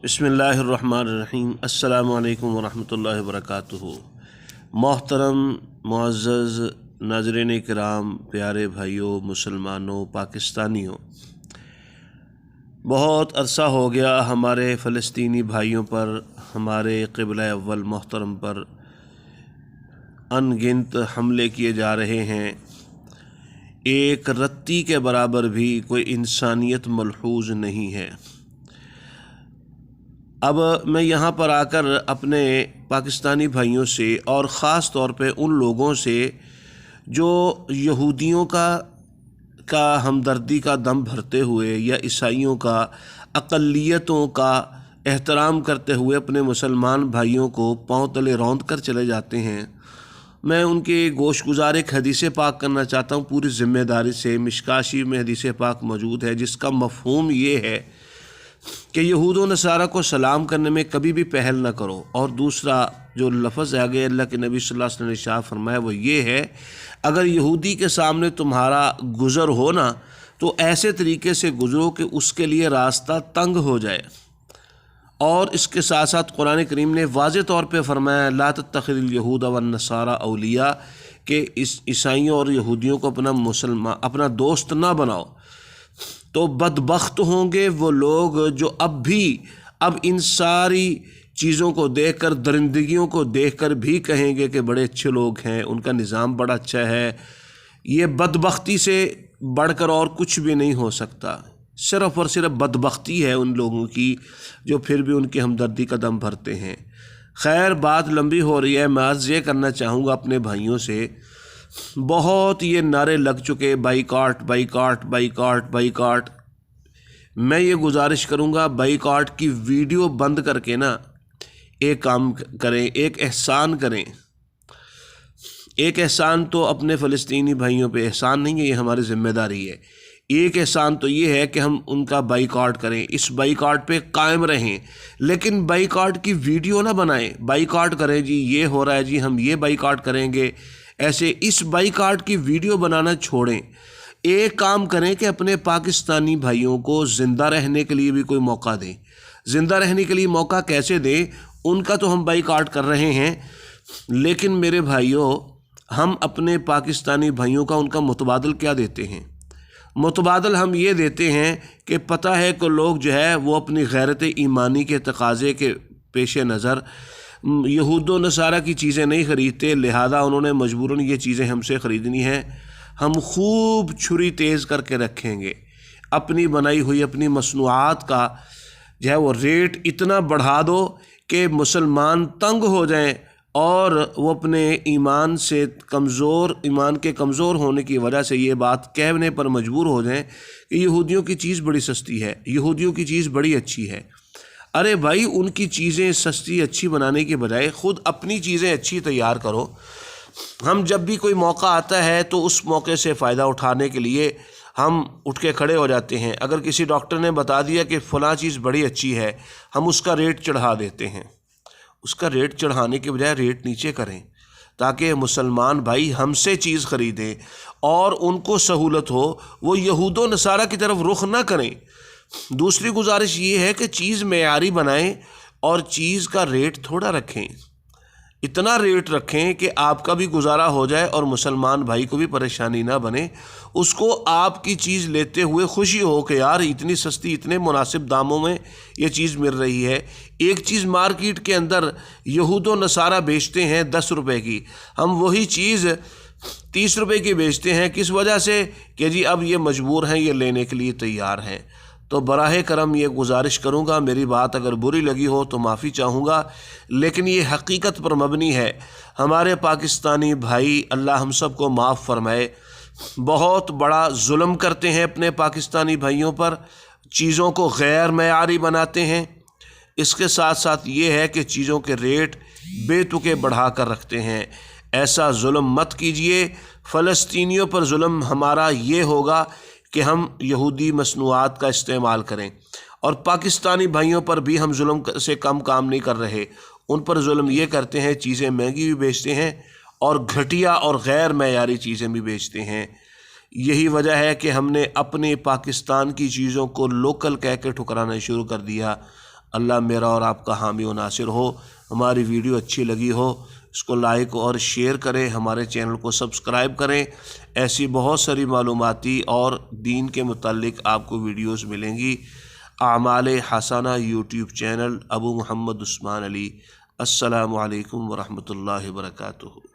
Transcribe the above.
बिस्मिल्लाहिर्रहमानिर्रहीम। अस्सलामु अलैकुम वरहमतुल्लाहि वबरकातुहू। मोहतरम मुअज़्ज़ज़ नाज़रीन किराम, प्यारे भाइयों, मुसलमानों, पाकिस्तानियों, बहुत अरसा हो गया हमारे फ़लस्तीनी भाइयों पर, हमारे क़िबला अव्वल मोहतरम पर अनगिनत हमले किए जा रहे हैं। एक रत्ती के बराबर भी कोई इंसानियत मलहूज़ नहीं है। अब मैं यहाँ पर आकर अपने पाकिस्तानी भाइयों से और ख़ास तौर पे उन लोगों से जो यहूदियों का हमदर्दी का दम भरते हुए या ईसाइयों का, अक़लियतों का एहतराम करते हुए अपने मुसलमान भाइयों को पाँव तले रौंद कर चले जाते हैं, मैं उनके गोशगुजार एक हदीस पाक करना चाहता हूँ पूरी ज़िम्मेदारी से। मिशकाशी में हदीस पाक मौजूद है जिसका मफ़हूम ये है कि यहूद व नसारा को सलाम करने में कभी भी पहल न करो। और दूसरा जो लफ्ज़ आगे अल्लाह के नबी सल्लल्लाहु अलैहि वसल्लम ने इरशाद फरमाया वो ये है, अगर यहूदी के सामने तुम्हारा गुज़र हो ना तो ऐसे तरीके से गुज़रो कि उसके लिए रास्ता तंग हो जाए। और इसके साथ साथ कुरान करीम ने वाज़ेह तौर पे फरमाया ला तत्तखिज़ुल यहूद वन नसारा औलिया, कि इस ईसाइयों और यहूदियों को अपना दोस्त ना बनाओ। तो बदबख्त होंगे वो लोग जो अब इन सारी चीज़ों को देखकर, दरिंदगियों को देखकर भी कहेंगे कि बड़े अच्छे लोग हैं, उनका निज़ाम बड़ा अच्छा है। ये बदबख्ती से बढ़कर और कुछ भी नहीं हो सकता। सिर्फ़ और सिर्फ बदबख्ती है उन लोगों की जो फिर भी उनकी हमदर्दी का दम भरते हैं। खैर, बात लंबी हो रही है। मैं अर्ज़ ये करना चाहूँगा अपने भाइयों से, बहुत ये नारे लग चुके बाइकॉट बाइकॉट बाइकॉट बाइकॉट। मैं ये गुजारिश करूँगा बाइकॉट की वीडियो बंद करके ना एक काम करें, एक एहसान करें। एक एहसान तो अपने फ़लस्तीनी भाइयों पे एहसान नहीं है, ये हमारी ज़िम्मेदारी है। एक एहसान तो ये है कि हम उनका बाइकॉट करें, इस बाइकॉट पे कायम रहें, लेकिन बाइकॉट की वीडियो ना बनाएं। बाइकॉट करें जी, ये हो रहा है जी, हम ये बाइकॉट करेंगे, ऐसे इस बाइकॉट की वीडियो बनाना छोड़ें। एक काम करें कि अपने पाकिस्तानी भाइयों को ज़िंदा रहने के लिए भी कोई मौका दें। ज़िंदा रहने के लिए मौका कैसे दें? उनका तो हम बाइकॉट कर रहे हैं, लेकिन मेरे भाइयों, हम अपने पाकिस्तानी भाइयों का उनका मुतबादल क्या देते हैं? मुतबादल हम ये देते हैं कि पता है कि लोग जो है वो अपनी गैरत ईमानी के तकाज़े के पेश नज़र यहूद व नसारा की चीज़ें नहीं ख़रीदते, लिहाजा उन्होंने मजबूरन ये चीज़ें हमसे ख़रीदनी हैं। हम खूब छुरी तेज़ करके रखेंगे, अपनी बनाई हुई अपनी मसनूआत का जो है वो रेट इतना बढ़ा दो कि मुसलमान तंग हो जाएं और वो अपने ईमान के कमज़ोर होने की वजह से ये बात कहने पर मजबूर हो जाएं कि यहूदियों की चीज़ बड़ी सस्ती है, यहूदियों की चीज़ बड़ी अच्छी है। अरे भाई, उनकी चीज़ें सस्ती अच्छी बनाने के बजाय ख़ुद अपनी चीज़ें अच्छी तैयार करो। हम जब भी कोई मौका आता है तो उस मौके से फ़ायदा उठाने के लिए हम उठ के खड़े हो जाते हैं। अगर किसी डॉक्टर ने बता दिया कि फ़लाँ चीज़ बड़ी अच्छी है, हम उसका रेट चढ़ा देते हैं। उसका रेट चढ़ाने के बजाय रेट नीचे करें ताकि मुसलमान भाई हमसे चीज़ ख़रीदें और उनको सहूलत हो, वो यहूद व नसारा की तरफ रुख ना करें। दूसरी गुजारिश ये है कि चीज़ मेयारी बनाएं और चीज़ का रेट थोड़ा रखें, इतना रेट रखें कि आपका भी गुजारा हो जाए और मुसलमान भाई को भी परेशानी ना बने। उसको आपकी चीज़ लेते हुए खुशी हो कि यार इतनी सस्ती, इतने मुनासिब दामों में ये चीज़ मिल रही है। एक चीज़ मार्केट के अंदर यहूद व नसारा बेचते हैं 10 रुपए की, हम वही चीज़ 30 रुपए की बेचते हैं। किस वजह से? कि जी अब ये मजबूर हैं, ये लेने के लिए तैयार हैं। तो बराह करम ये गुजारिश करूँगा, मेरी बात अगर बुरी लगी हो तो माफ़ी चाहूँगा, लेकिन ये हकीकत पर मबनी है। हमारे पाकिस्तानी भाई, अल्लाह हम सब को माफ़ फरमाए, बहुत बड़ा जुल्म करते हैं अपने पाकिस्तानी भाइयों पर, चीज़ों को गैर मयारी बनाते हैं। इसके साथ साथ ये है कि चीज़ों के रेट बेतुके बढ़ा कर रखते हैं। ऐसा जुल्म मत कीजिए। फ़लस्तीनियों पर जुल्म हमारा ये होगा कि हम यहूदी मसनूआत का इस्तेमाल करें, और पाकिस्तानी भाइयों पर भी हम जुल्म से कम काम नहीं कर रहे। उन पर जुल्म ये करते हैं, चीज़ें महंगी भी बेचते हैं और घटिया और गैर मयारी चीज़ें भी बेचते हैं। यही वजह है कि हमने अपने पाकिस्तान की चीज़ों को लोकल कह के ठुकराना शुरू कर दिया। اللہ میرا اور آپ کا حامی و ناصر ہو۔ ہماری ویڈیو اچھی لگی ہو اس کو لائک اور شیئر کریں، ہمارے چینل کو سبسکرائب کریں۔ ایسی بہت ساری معلوماتی اور دین کے متعلق آپ کو ویڈیوز ملیں گی۔ اعمال حسنہ یوٹیوب چینل ابو محمد عثمان علی۔ السلام علیکم ورحمۃ اللہ وبرکاتہ۔